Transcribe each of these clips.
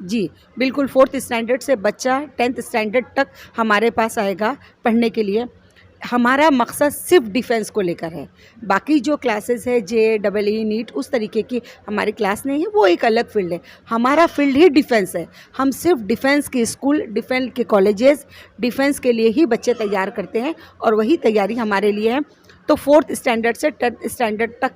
जी, बिल्कुल 4th standard से बच्चा 10th स्टैंडर्ड तक हमारे पास आएगा पढ़ने के लिए। हमारा मकसद सिर्फ डिफेंस को लेकर है। बाकी जो क्लासेस है JEE नीट उस तरीके की हमारी क्लास नहीं है, वो एक अलग फील्ड है। हमारा फील्ड ही डिफेंस है। हम सिर्फ डिफेंस के स्कूल, डिफेंस के कॉलेजेस, डिफेंस के लिए ही बच्चे तैयार करते हैं और वही तैयारी हमारे लिए है। तो 4th स्टैंडर्ड से 10th स्टैंडर्ड तक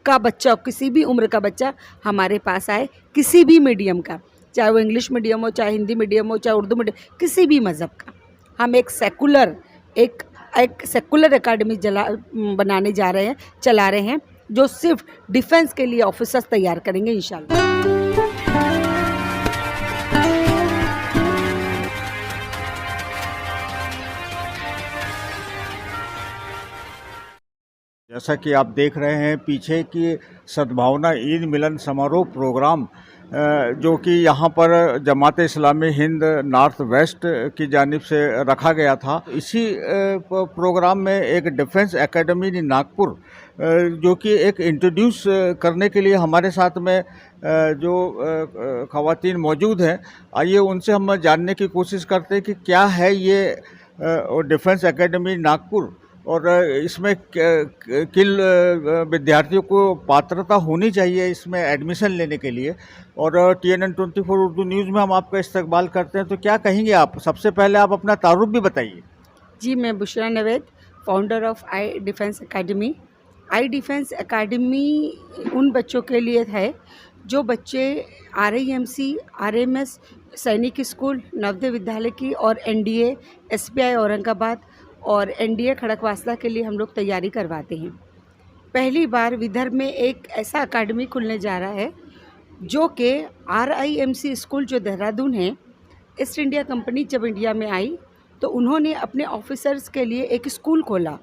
का बच्चा, किसी भी उम्र का बच्चा हमारे पास आए, किसी भी मीडियम का, चाहे वो इंग्लिश मीडियम हो, चाहे हिंदी मीडियम हो, चाहे उर्दू मीडियम, किसी भी मज़हब का। हम एक सेकुलर एकेडमी बनाने जा रहे हैं, चला रहे हैं, जो सिर्फ डिफेंस के लिए ऑफिसर्स तैयार करेंगे इंशाल्लाह। जैसा कि आप देख रहे हैं पीछे की सद्भावना ईद मिलन समारोह प्रोग्राम जो कि यहाँ पर जमात इस्लामी हिंद नॉर्थ वेस्ट की जानिब से रखा गया था। इसी प्रोग्राम में एक डिफेंस एकेडमी नागपुर जो कि एक इंट्रोड्यूस करने के लिए हमारे साथ में जो ख़वातीन मौजूद हैं, आइए उनसे हम जानने की कोशिश करते हैं कि क्या है ये डिफेंस एकेडमी नागपुर और इसमें किन विद्यार्थियों को पात्रता होनी चाहिए इसमें एडमिशन लेने के लिए। और TNN 24 उर्दू न्यूज़ में हम आपका इस्तकबाल करते हैं, तो क्या कहेंगे आप? सबसे पहले आप अपना तारुफ भी बताइए। जी, मैं Bushra Naved, founder of I defence academy. I defence academy उन बच्चों के लिए है जो बच्चे RIMC, RMS, सैनिक स्कूल, नवोदय विद्यालय की और NDA, SPI औरंगाबाद और NDA खड़कवासला के लिए हम लोग तैयारी करवाते हैं। पहली बार विदर्भ में एक ऐसा अकादमी खुलने जा रहा है जो कि RIMC स्कूल जो देहरादून है, ईस्ट इंडिया कंपनी जब इंडिया में आई तो उन्होंने अपने ऑफिसर्स के लिए एक स्कूल खोला,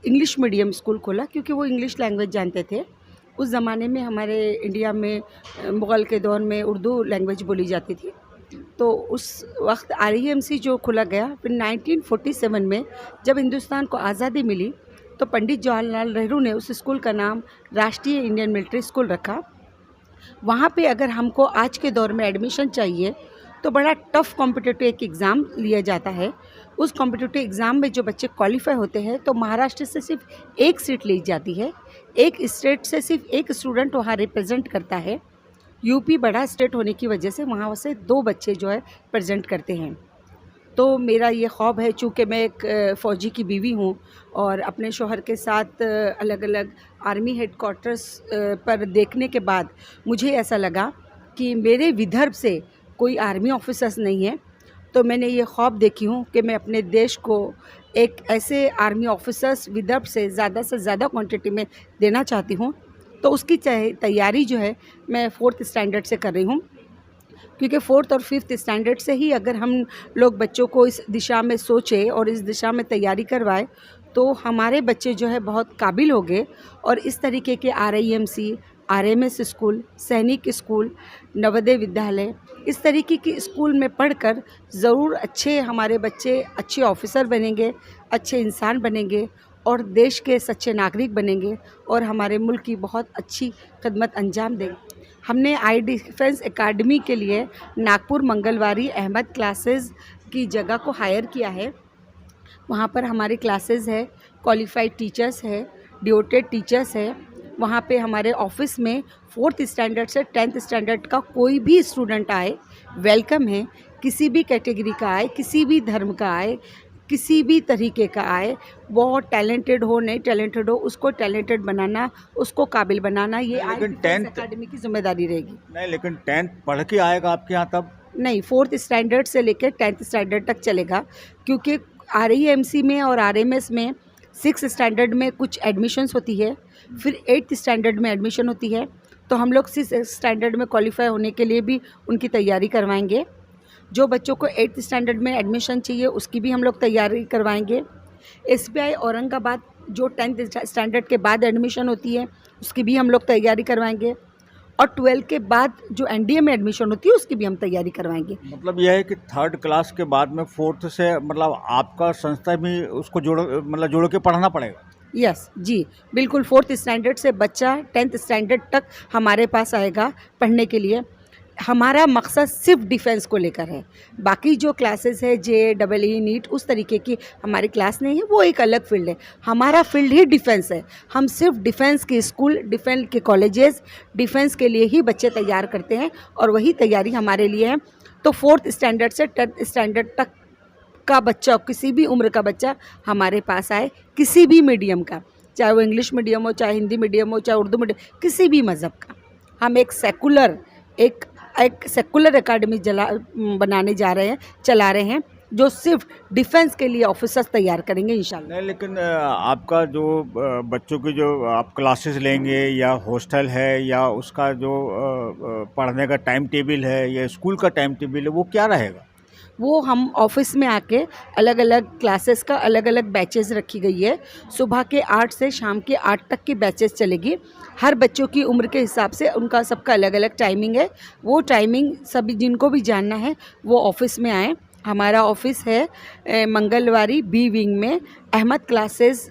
इंग्लिश मीडियम स्कूल खोला, क्योंकि वो इंग्लिश लैंग्वेज जानते थे। उस ज़माने में हमारे इंडिया में मुग़ल के दौर में उर्दू लैंग्वेज बोली जाती थी। तो उस वक्त RIMC जो खुला गया। फिर 1947 में जब हिंदुस्तान को आज़ादी मिली तो पंडित जवाहरलाल नेहरू ने उस स्कूल का नाम राष्ट्रीय इंडियन मिलिट्री स्कूल रखा। वहाँ पे अगर हमको आज के दौर में एडमिशन चाहिए तो बड़ा टफ़ कॉम्पिटिटिव एक एग्ज़ाम लिया जाता है। उस कॉम्पिटिटिव एग्ज़ाम में जो बच्चे क्वालिफाई होते हैं तो महाराष्ट्र से सिर्फ एक सीट ली जाती है, एक स्टेट से सिर्फ एक स्टूडेंट वहाँ रिप्रेजेंट करता है। यूपी बड़ा स्टेट होने की वजह से वहाँ से 2 बच्चे जो है प्रेजेंट करते हैं। तो मेरा ये ख्वाब है, चूँकि मैं एक फ़ौजी की बीवी हूँ और अपने शौहर के साथ अलग अलग आर्मी हेडक्वार्टर्स पर देखने के बाद मुझे ऐसा लगा कि मेरे विदर्भ से कोई आर्मी ऑफिसर्स नहीं है। तो मैंने ये ख्वाब देखी हूँ कि मैं अपने देश को एक ऐसे आर्मी ऑफिसर्स विदर्भ से ज़्यादा क्वांटिटी में देना चाहती हूँ। तो उसकी तैयारी जो है मैं 4th स्टैंडर्ड से कर रही हूँ, क्योंकि 4th और 5th स्टैंडर्ड से ही अगर हम लोग बच्चों को इस दिशा में सोचें और इस दिशा में तैयारी करवाएं तो हमारे बच्चे जो है बहुत काबिल हो गए और इस तरीके के RIMC, RMS स्कूल, सैनिक स्कूल, नवोदय विद्यालय, इस तरीके की स्कूल में पढ़कर ज़रूर हमारे बच्चे अच्छे ऑफिसर बनेंगे, अच्छे इंसान बनेंगे और देश के सच्चे नागरिक बनेंगे और हमारे मुल्क की बहुत अच्छी खिदमत अंजाम देंगे। हमने आई डिफेंस एकेडमी के लिए नागपुर मंगलवारी अहमद क्लासेस की जगह को हायर किया है। वहाँ पर हमारी क्लासेस है, क्वालिफाइड टीचर्स है, ड्यूटेड टीचर्स है। वहाँ पे हमारे ऑफिस में 4th स्टैंडर्ड से 10th स्टैंडर्ड का कोई भी स्टूडेंट आए, वेलकम है। किसी भी कैटेगरी का आए, किसी भी धर्म का आए, किसी भी तरीके का आए, वो टैलेंटेड हो नहीं टैलेंटेड हो, उसको टैलेंटेड बनाना, उसको काबिल बनाना, ये एकेडमी की जिम्मेदारी रहेगी। नहीं, लेकिन 10th पढ़ के आएगा आपके यहाँ तब? नहीं, 4th स्टैंडर्ड से लेकर 10th स्टैंडर्ड तक चलेगा, क्योंकि RIMC में और RMS में 6th स्टैंडर्ड में कुछ एडमिशन्स होती है, फिर 8th स्टैंडर्ड में एडमिशन होती है। तो हम लोग 6th स्टैंडर्ड में क्वालिफाई होने के लिए भी उनकी तैयारी करवाएंगे। जो बच्चों को 8th स्टैंडर्ड में एडमिशन चाहिए उसकी भी हम लोग तैयारी करवाएंगे। SPI औरंगाबाद जो 10th स्टैंडर्ड के बाद एडमिशन होती है उसकी भी हम लोग तैयारी करवाएंगे और 12 के बाद जो NDA में एडमिशन होती है उसकी भी हम तैयारी करवाएंगे। मतलब यह है कि 3rd क्लास के बाद में 4th से मतलब आपका संस्था भी उसको जोड़ के पढ़ना पड़ेगा? यस जी, बिल्कुल 4th स्टैंडर्ड से बच्चा 10th स्टैंडर्ड तक हमारे पास आएगा पढ़ने के लिए। हमारा मकसद सिर्फ डिफेंस को लेकर है। बाकी जो क्लासेस है JEE नीट उस तरीके की हमारी क्लास नहीं है, वो एक अलग फील्ड है। हमारा फील्ड ही डिफेंस है। हम सिर्फ डिफेंस के स्कूल, डिफेंस के कॉलेजेस, डिफेंस के लिए ही बच्चे तैयार करते हैं और वही तैयारी हमारे लिए है। तो 4th स्टैंडर्ड से 10th स्टैंडर्ड तक का बच्चा, किसी भी उम्र का बच्चा हमारे पास आए, किसी भी मीडियम का, चाहे वो इंग्लिश मीडियम हो, चाहे हिंदी मीडियम हो, चाहे उर्दू मीडियम, किसी भी मज़हब का। हम एक सेकुलर एकेडमी बनाने जा रहे हैं, चला रहे हैं, जो सिर्फ डिफेंस के लिए ऑफिसर्स तैयार करेंगे इंशाल्लाह। नहीं, लेकिन आपका जो बच्चों की जो आप क्लासेस लेंगे या हॉस्टल है या उसका जो पढ़ने का टाइम टेबल है या स्कूल का टाइम टेबल है, वो क्या रहेगा? वो हम ऑफिस में आके अलग अलग क्लासेस का अलग अलग बैचेस रखी गई है। सुबह के 8 से शाम के 8 तक की बैचेस चलेगी। हर बच्चों की उम्र के हिसाब से उनका सबका अलग अलग टाइमिंग है। वो टाइमिंग सभी जिनको भी जानना है वो ऑफिस में आएँ। हमारा ऑफिस है मंगलवारी बी विंग में। अहमद क्लासेस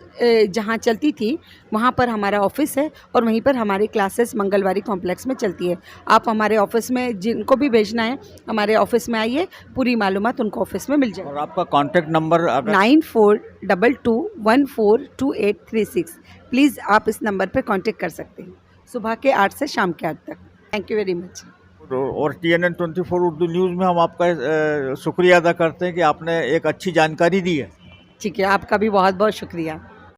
जहाँ चलती थी वहाँ पर हमारा ऑफिस है और वहीं पर हमारी क्लासेस मंगलवारी कॉम्प्लेक्स में चलती है। आप हमारे ऑफिस में जिनको भी भेजना है हमारे ऑफिस में आइए, पूरी मालूमात उनको ऑफिस में मिल जाएगी। और आपका कॉन्टैक्ट नंबर अगर 9422143836। प्लीज़ आप इस नंबर पर कांटेक्ट कर सकते हैं सुबह के 8 से शाम के 8 तक। Thank you very much. और TNN 24 उर्दू न्यूज़ में हम आपका शुक्रिया अदा करते हैं कि आपने एक अच्छी जानकारी दी है। ठीक है, आपका भी बहुत बहुत शुक्रिया।